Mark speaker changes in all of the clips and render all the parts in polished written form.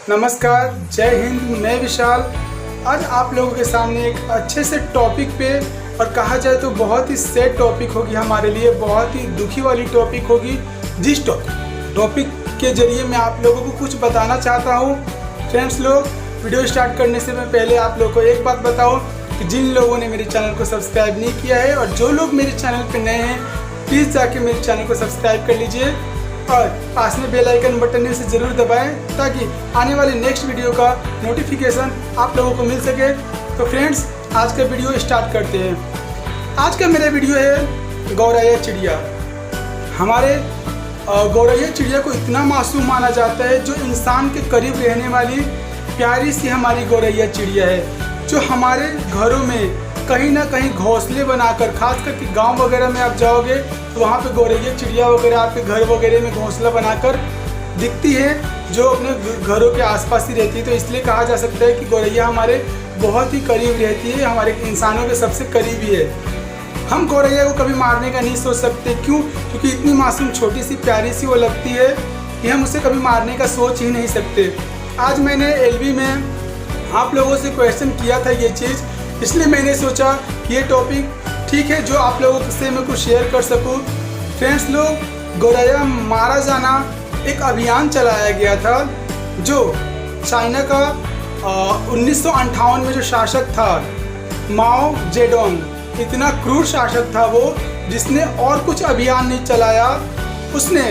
Speaker 1: नमस्कार, जय हिंद। मैं विशाल आज आप लोगों के सामने एक अच्छे से टॉपिक पे और कहा जाए तो बहुत ही सैड टॉपिक होगी हमारे लिए, बहुत ही दुखी वाली टॉपिक होगी। जिस टॉपिक के जरिए मैं आप लोगों को कुछ बताना चाहता हूँ। फ्रेंड्स लोग, वीडियो स्टार्ट करने से मैं पहले आप लोगों को एक बात बताऊँ कि जिन लोगों ने मेरे चैनल को सब्सक्राइब नहीं किया है और जो लोग मेरे चैनल पर नए हैं, प्लीज़ जाके मेरे चैनल को सब्सक्राइब कर लीजिए और पास में बेल आइकन बटन से ज़रूर दबाएं ताकि आने वाले नेक्स्ट वीडियो का नोटिफिकेशन आप लोगों को मिल सके। तो फ्रेंड्स, आज का वीडियो स्टार्ट करते हैं। आज का मेरा वीडियो है गौरैया चिड़िया। हमारे गौरैया चिड़िया को इतना मासूम माना जाता है, जो इंसान के करीब रहने वाली प्यारी सी हमारी गौरैया चिड़िया है, जो हमारे घरों में कहीं ना कहीं घोंसले बनाकर, खास करके गांव वगैरह में आप जाओगे तो वहाँ पे गौरैया चिड़िया वगैरह आपके घर वगैरह में घोंसला बनाकर दिखती है, जो अपने घरों के आसपास ही रहती है। तो इसलिए कहा जा सकता है कि गौरैया हमारे बहुत ही करीब रहती है, हमारे इंसानों के सबसे करीबी है। हम गौरैया को कभी मारने का नहीं सोच सकते। क्यों? क्योंकि इतनी मासूम छोटी सी प्यारी सी वो लगती है कि हम उसे कभी मारने का सोच ही नहीं सकते। आज मैंने एलबी में आप लोगों से क्वेश्चन किया था ये चीज़, इसलिए मैंने सोचा कि ये टॉपिक ठीक है जो आप लोगों से मैं कुछ शेयर कर सकूं। फ्रेंड्स लोग, गौरैया मारा जाना एक अभियान चलाया गया था, जो चाइना का 1958 में जो शासक था माओ जेडोंग, इतना क्रूर शासक था वो, जिसने और कुछ अभियान नहीं चलाया। उसने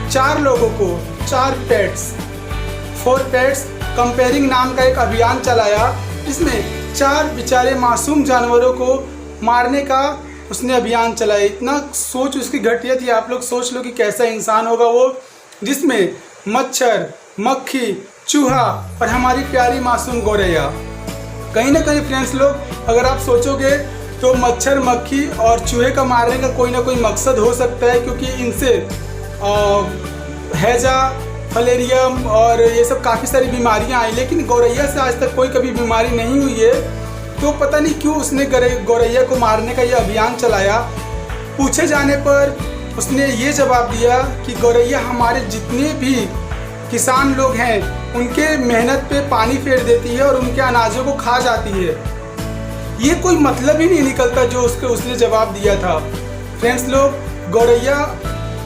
Speaker 1: 4 लोगों को 4 पेट्स कंपेयरिंग नाम का एक अभियान चलाया, जिसमें 4 बेचारे मासूम जानवरों को मारने का उसने अभियान चलाया। इतना सोच उसकी घटिया थी, आप लोग सोच लो कि कैसा इंसान होगा वो, जिसमें मच्छर, मक्खी, चूहा और हमारी प्यारी मासूम गौरैया। कहीं ना कहीं फ्रेंड्स लोग, अगर आप सोचोगे तो मच्छर, मक्खी और चूहे का मारने का कोई ना कोई मकसद हो सकता है, क्योंकि इनसे हैजा, फलेरियम और ये सब काफ़ी सारी बीमारियां आई, लेकिन गौरैया से आज तक कोई कभी बीमारी नहीं हुई है। तो पता नहीं क्यों उसने गौरैया को मारने का ये अभियान चलाया। पूछे जाने पर उसने ये जवाब दिया कि गौरैया हमारे जितने भी किसान लोग हैं उनके मेहनत पे पानी फेर देती है और उनके अनाजों को खा जाती है। ये कोई मतलब ही नहीं निकलता जो उसने जवाब दिया था। फ्रेंड्स लोग, गौरैया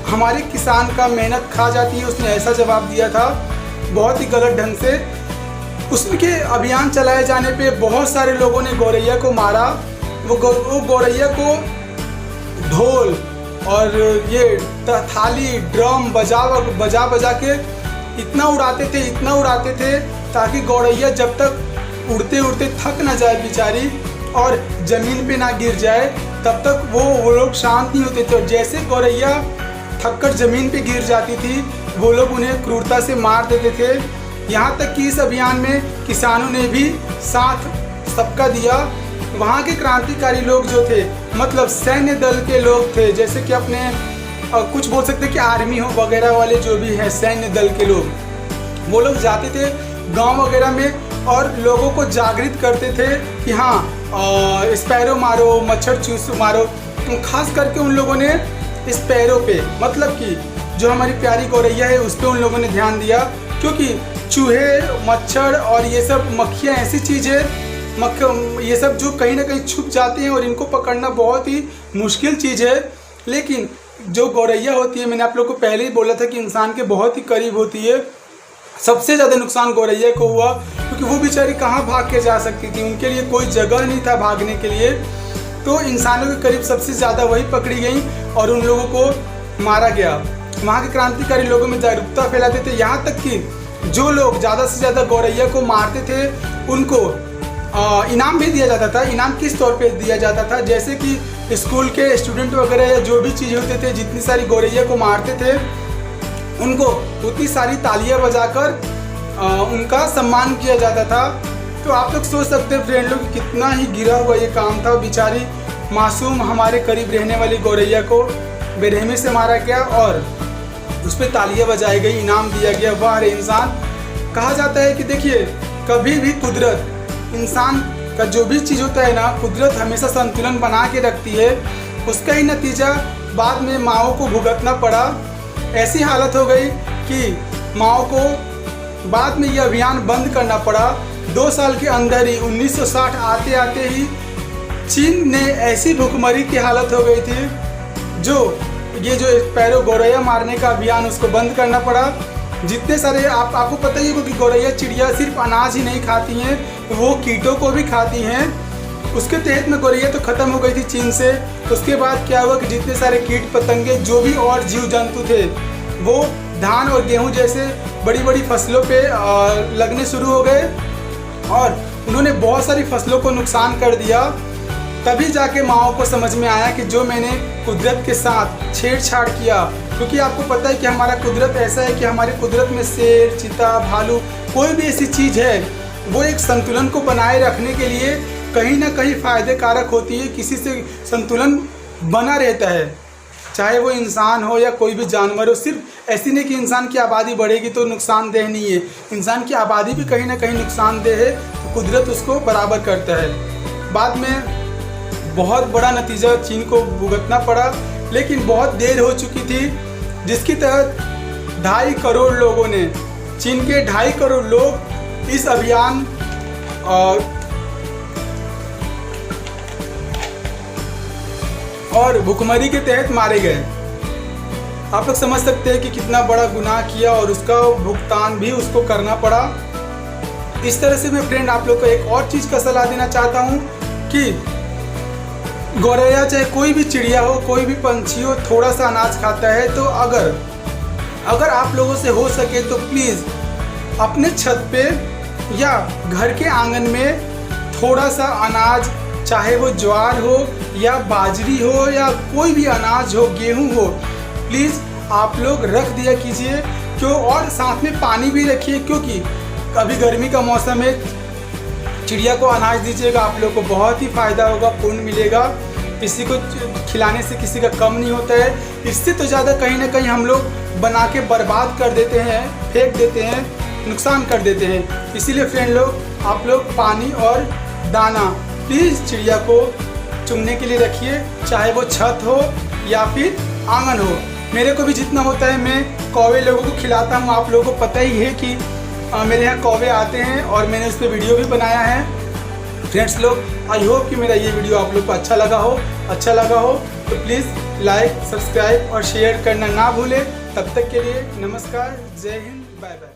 Speaker 1: हमारे किसान का मेहनत खा जाती है, उसने ऐसा जवाब दिया था, बहुत ही गलत ढंग से। उसके अभियान चलाए जाने पे बहुत सारे लोगों ने गौरैया को मारा। वो गौरैया को ढोल और ये थाली, ड्रम बजा के इतना उड़ाते थे ताकि गौरैया जब तक उड़ते उड़ते थक ना जाए बेचारी और ज़मीन पे ना गिर जाए, तब तक वो लोग शांत नहीं होते थे। और जैसे गौरैया थककर ज़मीन पे गिर जाती थी, वो लोग उन्हें क्रूरता से मार देते थे। यहाँ तक कि इस अभियान में किसानों ने भी साथ सबका दिया। वहाँ के क्रांतिकारी लोग जो थे, मतलब सैन्य दल के लोग थे, जैसे कि अपने कुछ बोल सकते कि आर्मी हो वगैरह वाले जो भी हैं सैन्य दल के लोग, वो लोग जाते थे गांव वगैरह में और लोगों को जागृत करते थे कि हाँ स्पैरो मारो, मच्छर चूस मारो। खास करके उन लोगों ने स्पैरो पे, मतलब कि जो हमारी प्यारी गौरैया है उस पर उन लोगों ने ध्यान दिया, क्योंकि चूहे, मच्छर और ये सब मक्खियाँ ऐसी चीज़ें, ये सब जो कहीं ना कहीं छुप जाते हैं और इनको पकड़ना बहुत ही मुश्किल चीज़ है। लेकिन जो गौरैया होती है, मैंने आप लोग को पहले ही बोला था कि इंसान के बहुत ही करीब होती है। सबसे ज़्यादा नुकसान गौरैया को हुआ, क्योंकि वो बेचारी कहाँ भाग के जा सकती थी, उनके लिए कोई जगह नहीं था भागने के लिए। तो इंसानों के करीब सबसे ज़्यादा वही पकड़ी गई और उन लोगों को मारा गया। वहाँ के क्रांतिकारी लोगों में जागरूकता फैलाते थे, यहाँ तक कि जो लोग ज़्यादा से ज़्यादा गौरैया को मारते थे उनको इनाम भी दिया जाता था। इनाम किस तौर पे दिया जाता था? जैसे कि स्कूल के स्टूडेंट वगैरह या जो भी चीज़ें होते थे, जितनी सारी गौरैया को मारते थे उनको उतनी सारी तालियां बजाकर उनका सम्मान किया जाता था। तो आप लोग सोच सकते हैं फ्रेंड लोग, कितना ही गिरा हुआ ये काम था। बेचारी मासूम हमारे करीब रहने वाली गौरैया को बेरहमी से मारा गया और उस पर तालियां बजाई गई, इनाम दिया गया। वाह रे इंसान। कहा जाता है कि देखिए, कभी भी कुदरत, इंसान का जो भी चीज़ होता है ना, कुदरत हमेशा संतुलन बना के रखती है। उसका ही नतीजा बाद में माओ को भुगतना पड़ा। ऐसी हालत हो गई कि माओ को बाद में यह अभियान बंद करना पड़ा। 2 साल के अंदर ही 1960 आते आते ही चीन ने ऐसी भुखमरी की हालत हो गई थी, जो स्पैरो गौरैया मारने का अभियान उसको बंद करना पड़ा। जितने सारे आपको पता ही होगा कि गौरैया चिड़िया सिर्फ अनाज ही नहीं खाती हैं, वो कीटों को भी खाती हैं। उसके तहत में गौरैया तो ख़त्म हो गई थी चीन से। उसके बाद क्या हुआ कि जितने सारे कीट पतंगे जो भी और जीव जंतु थे वो धान और गेहूं जैसे बड़ी बड़ी फसलों पे लगने शुरू हो गए और उन्होंने बहुत सारी फसलों को नुकसान कर दिया। तभी जाके माओ को समझ में आया कि जो मैंने कुदरत के साथ छेड़छाड़ किया, क्योंकि आपको पता है कि हमारा कुदरत ऐसा है कि हमारे कुदरत में शेर, चीता, भालू कोई भी ऐसी चीज़ है वो एक संतुलन को बनाए रखने के लिए कहीं ना कहीं फ़ायदे कारक होती है। किसी से संतुलन बना रहता है, चाहे वो इंसान हो या कोई भी जानवर हो। सिर्फ ऐसी नहीं कि इंसान की आबादी बढ़ेगी तो नुकसानदेह नहीं है, इंसान की आबादी भी कहीं ना कहीं नुकसानदेह है, तो कुदरत उसको बराबर करता है। बाद में बहुत बड़ा नतीजा चीन को भुगतना पड़ा, लेकिन बहुत देर हो चुकी थी, जिसकी तहत 2.5 करोड़ लोगों ने, चीन के 2.5 करोड़ लोग इस अभियान और भुखमरी के तहत मारे गए। आप लोग समझ सकते हैं कि कितना बड़ा गुनाह किया और उसका भुगतान भी उसको करना पड़ा। इस तरह से मैं फ्रेंड आप लोग को एक और चीज़ का सलाह देना चाहता हूँ कि गौरैया चाहे कोई भी चिड़िया हो, कोई भी पंछी हो, थोड़ा सा अनाज खाता है, तो अगर आप लोगों से हो सके तो प्लीज़ अपने छत पे या घर के आंगन में थोड़ा सा अनाज, चाहे वो ज्वार हो या बाजरी हो या कोई भी अनाज हो, गेहूं हो, प्लीज़ आप लोग रख दिया कीजिए। और साथ में पानी भी रखिए, क्योंकि अभी गर्मी का मौसम है। चिड़िया को अनाज दीजिएगा, आप लोग को बहुत ही फ़ायदा होगा, पुण्य मिलेगा। किसी को खिलाने से किसी का कम नहीं होता है। इससे तो ज़्यादा कहीं ना कहीं हम लोग बना के बर्बाद कर देते हैं, फेंक देते हैं, नुकसान कर देते हैं। इसीलिए फ्रेंड लोग, आप लोग पानी और दाना प्लीज़ चिड़िया को चुगने के लिए रखिए, चाहे वो छत हो या फिर आंगन हो। मेरे को भी जितना होता है मैं कौवे लोगों को खिलाता हूँ। आप लोगों को पता ही है कि मेरे यहाँ कौवे आते हैं और मैंने उस पर वीडियो भी बनाया है। फ्रेंड्स लोग, आई होप कि मेरा ये वीडियो आप लोग को अच्छा लगा हो तो प्लीज़ लाइक, सब्सक्राइब और शेयर करना ना भूलें। तब तक के लिए नमस्कार, जय हिंद, बाय बाय।